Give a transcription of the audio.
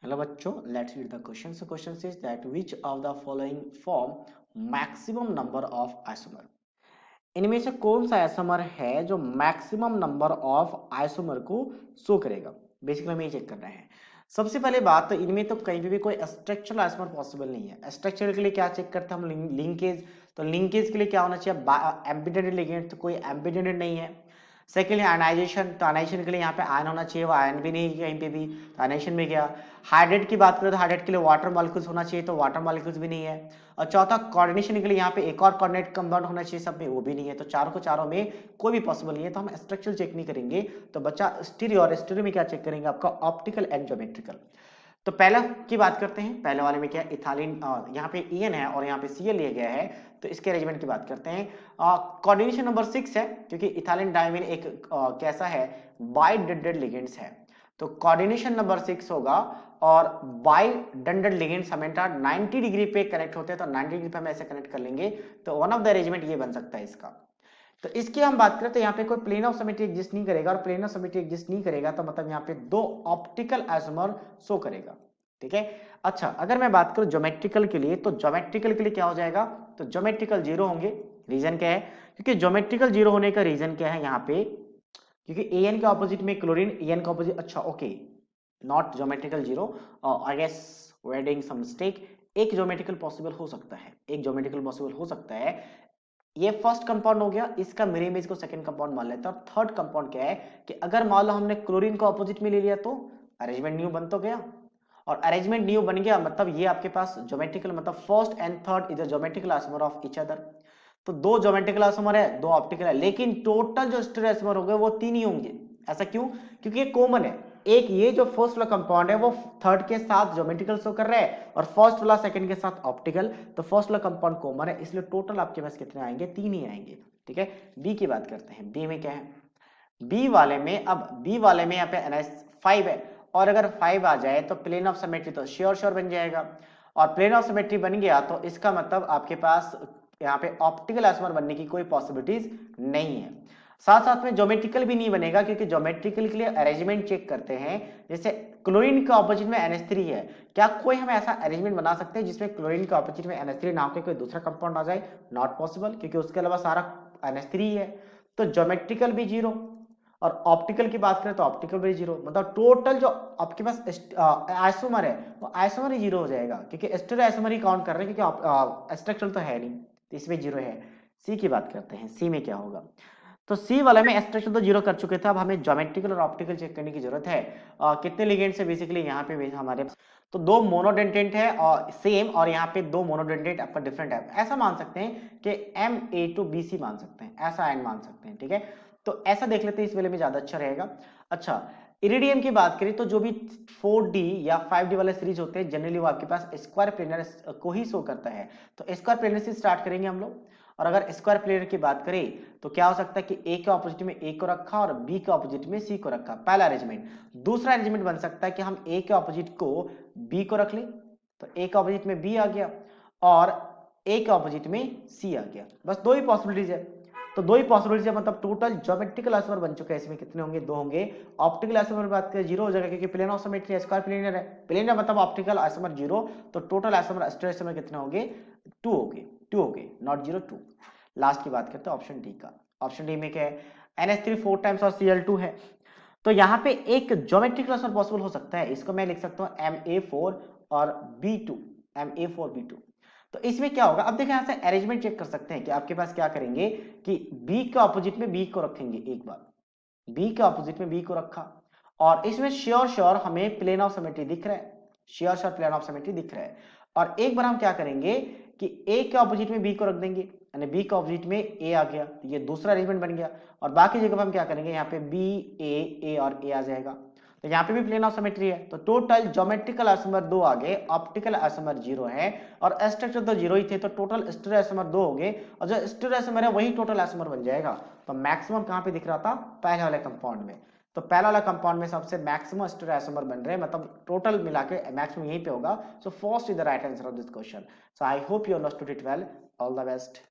Hello बच्चों, let's read the question. So question is that which of the following form maximum number of isomer. इनमें से कौन सा isomer है जो मैक्सिमम नंबर ऑफ आइसोमर को शो करेगा. बेसिकली हमें ये चेक करना है. सबसे पहले बात तो इनमें तो कहीं भी कोई स्ट्रक्चरल आइसोमर पॉसिबल नहीं है. स्ट्रक्चर के लिए क्या चेक करते हैं हम? लिंकेज. तो लिंकेज के लिए क्या होना चाहिए? Ambidentate ligand. तो कोई एम्बिडेंटेड नहीं है. Secondly ionization. तो आयनाइजेशन के लिए यहाँ पे आयन होना चाहिए, वो आयन भी नहीं है कहीं पे भी. तो आयनाइजेशन में गया. हाइड्रेट की बात करें तो हाइड्रेट के लिए वाटर मॉलिक्यूल्स होना चाहिए, तो वाटर मॉलिक्यूल्स भी नहीं है. और चौथा कोऑर्डिनेशन के लिए यहाँ पे एक और कोऑर्डिनेट कंपाउंड होना चाहिए सब में, वो भी नहीं है. तो चारों को चारों में कोई भी पॉसिबल नहीं है. तो हम स्ट्रक्चर चेक नहीं करेंगे. तो बच्चा स्टीरियो, और स्टीरियो में क्या चेक करेंगे? आपका ऑप्टिकल एंड ज्योमेट्रिकल. तो पहला की बात करते हैं. पहले वाले में क्या इथालिन, यहाँ पे ईएन है और यहाँ पे सीएल लिया गया है. तो इसके अरेंजमेंट की बात करते हैं. कोऑर्डिनेशन नंबर 6 है, क्योंकि इथालिन डायमीन एक कैसा है? बाइडेंटेड लिगेंड्स है. तो कोऑर्डिनेशन नंबर 6 होगा. और बाइडेंटेड लिगेंड्स हमेशा 90 डिग्री पे कनेक्ट होते हैं, तो 90 डिग्री पे हम ऐसे कनेक्ट कर लेंगे. तो वन ऑफ द अरेंजमेंट ये बन सकता है इसका. तो इसकी हम बात करें तो यहाँ पे कोई प्लेन ऑफ सिमेट्री एग्जिस्ट नहीं करेगा, और प्लेन ऑफ सिमेट्री एग्जिस्ट नहीं करेगा तो मतलब यहाँ पे दो ऑप्टिकल आइसोमर शो करेगा. ठीक है. अच्छा, अगर मैं बात करूं ज्योमेट्रिकल के लिए, तो ज्योमेट्रिकल के लिए क्या हो जाएगा? तो ज्योमेट्रिकल जीरो होंगे. रीजन क्या है? क्योंकि ज्योमेट्रिकल जीरो होने का रीजन क्या है यहाँ पे? क्योंकि एन के ऑपोजिट में क्लोरीन, एन का ऑपोजिट. अच्छा okay, not geometrical zero. I guess we are doing some mistake. एक ज्योमेट्रिकल पॉसिबल हो सकता है, एक ज्योमेट्रिकल पॉसिबल हो सकता है. ये फर्स्ट कंपाउंड हो गया. इसका मिरर इमेज को सेकंड कंपाउंड मान लेता है. और थर्ड कंपाउंड क्या है कि अगर मान लो हमने क्लोरीन को अपोजिट में ले लिया तो अरेंजमेंट न्यू बन तो गया. और अरेंजमेंट न्यू बन गया मतलब ये आपके पास ज्योमेट्रिकल, मतलब first and third is a geometrical isomer of each other. तो दो ज्योमेट्रिकल आइसोमर है, दो ऑप्टिकल है, लेकिन टोटल जो स्टेरिक आइसोमर हो गए वो तीन ही होंगे. ऐसा क्यों? क्योंकि ये कॉमन है. एक ये जो फर्स्ट वाला कंपाउंड है वो थर्ड के साथ ज्योमेट्रिकल शो कर रहा है, और फर्स्ट वाला सेकंड के साथ ऑप्टिकल. तो फर्स्ट वाला कंपाउंड कॉमन है, इसलिए टोटल आपके पास कितने आएंगे? तीन ही आएंगे. ठीक है. बी की बात करते हैं. बी में क्या है? बी वाले में, अब बी वाले में यहाँ पे NH5 है, और अगर 5 आ जाए तो प्लेन ऑफ सिमेट्री तो श्योर श्योर बन जाएगा. और प्लेन ऑफ सिमेट्री बन गया तो इसका मतलब आपके पास यहाँ पे ऑप्टिकल आइसोमर बनने की कोई पॉसिबिलिटीज नहीं है. साथ साथ में ज्योमेट्रिकल भी नहीं बनेगा, क्योंकि ज्योमेट्रिकल के लिए अरेंजमेंट चेक करते हैं. जैसे क्लोरीन के ऑपोजिट में NH3 है, क्या कोई हम ऐसा अरेंजमेंट बना सकते हैं जिसमें क्लोरीन के ऑपोजिट में NH3 नाम के कोई दूसरा कंपाउंड आ जाए? नॉट पॉसिबल, क्योंकि उसके अलावा सारा NH3 ही है. तो ज्योमेट्रिकल भी जीरो, और ऑप्टिकल की बात करें तो ऑप्टिकल भी जीरो. मतलब टोटल जो आपके पास आइसोमर है वो आइसोमर ही जीरो हो जाएगा, क्योंकि स्टेरिक आइसोमर ही काउंट कर रहे हैं, क्योंकि स्ट्रक्चरल तो है नहीं. तो इसमें जीरो है. सी की बात करते हैं. सी में क्या होगा? तो सी वाले में स्ट्रक्चर तो जीरो कर चुके थे. अब हमें ज्योमेट्रिकल और ऑप्टिकल चेक करने की जरूरत है. कितने लिगेंड है बेसिकली यहाँ पे हमारे? तो दो मोनोडेंटेंट है और सेम, और यहाँ पे दो मोनोडेंटेंट आपका डिफरेंट है. ऐसा मान सकते हैं कि MA to BC मान सकते हैं, ऐसा एन मान सकते हैं. ठीक है. तो ऐसा देख लेते हैं, इस वेले में ज्यादा अच्छा रहेगा. अच्छा, इरिडियम की बात करें तो जो भी 4D या 5D वाले सीरीज होते हैं जनरली वो आपके पास स्क्वायर प्लेनर को ही शो करता है. तो स्क्वायर प्लेनर से स्टार्ट करेंगे हम लोग. और अगर स्क्वायर प्लेनर की बात करें तो क्या हो सकता है कि ए के ऑपोजिट में ए को रखा और बी के ऑपोजिट में सी को रखा, पहला अरेंजमेंट. दूसरा अरेंजमेंट बन सकता है कि हम ए के ऑपोजिट को बी को रख लें, तो ए के ऑपोजिट में बी आ गया और ए के ऑपोजिट में सी आ गया. बस दो ही पॉसिबिलिटीज है. तो दो ही पॉसिबिलिटीज है, मतलब टोटल ज्योमेट्रिकल आइसोमर बन चुके हैं. इसमें कितने होंगे? दो होंगे. ऑप्टिकल आइसोमर बात करें जीरो हो जाएगा, क्योंकि plane of symmetry square planar है. प्लेनर मतलब ऑप्टिकल आइसोमर जीरो. तो टोटल आइसोमर स्टेरिक आइसोमर कितने होंगे? टू होंगे. टू होंगे, नॉट जीरो, टू. लास्ट की बात करते हैं ऑप्शन डी का. ऑप्शन डी में क्या है? NH3 4 टाइम्स और Cl2 है. तो यहाँ पे एक ज्योमेट्रिकल आइसोमर पॉसिबल हो सकता है. इसको मैं लिख सकता हूँ Ma4 और B2, Ma4B2. तो इसमें क्या होगा? अब देखिए यहाँ से अरेंजमेंट चेक कर सकते हैं कि आपके पास क्या करेंगे कि B के ऑपोजिट में B को रखेंगे. एक बार B के ऑपोजिट में B को रखा, और इसमें श्योर श्योर हमें प्लेन ऑफ सिमेट्री दिख रहा है. Sure sure plane of symmetry दिख रहा है. और एक बार हम क्या करेंगे कि A के ऑपोजिट में B को रख देंगे, यानी B के ऑपोजिट में A आ गया. तो ये दूसरा अरेंजमेंट बन गया. और बाकी जगह पर हम क्या करेंगे? यहाँ पे B A A और A आ जाएगा. तो यहाँ पे भी प्लेन ऑफ सिमेट्री है. तो टोटल ज्योमेट्रिकल आइसोमर दो आ गए, ऑप्टिकल आइसोमर जीरो है, और स्ट्रक्चर तो जीरो ही थे. तो टोटल स्टेरिक आइसोमर दो हो गए, और जो स्टेरिक आइसोमर है वही टोटल आइसोमर बन जाएगा. तो मैक्सिमम कहाँ पे दिख रहा था? पहले वाले कंपाउंड में. तो पहला वाला कंपाउंड में सबसे मैक्सिमम स्टेरिक आइसोमर बन रहे हैं, मतलब टोटल मिला के मैक्सिमम यहीं पे होगा. So first is the right answer of this question. So I hope you understood it well. All the best.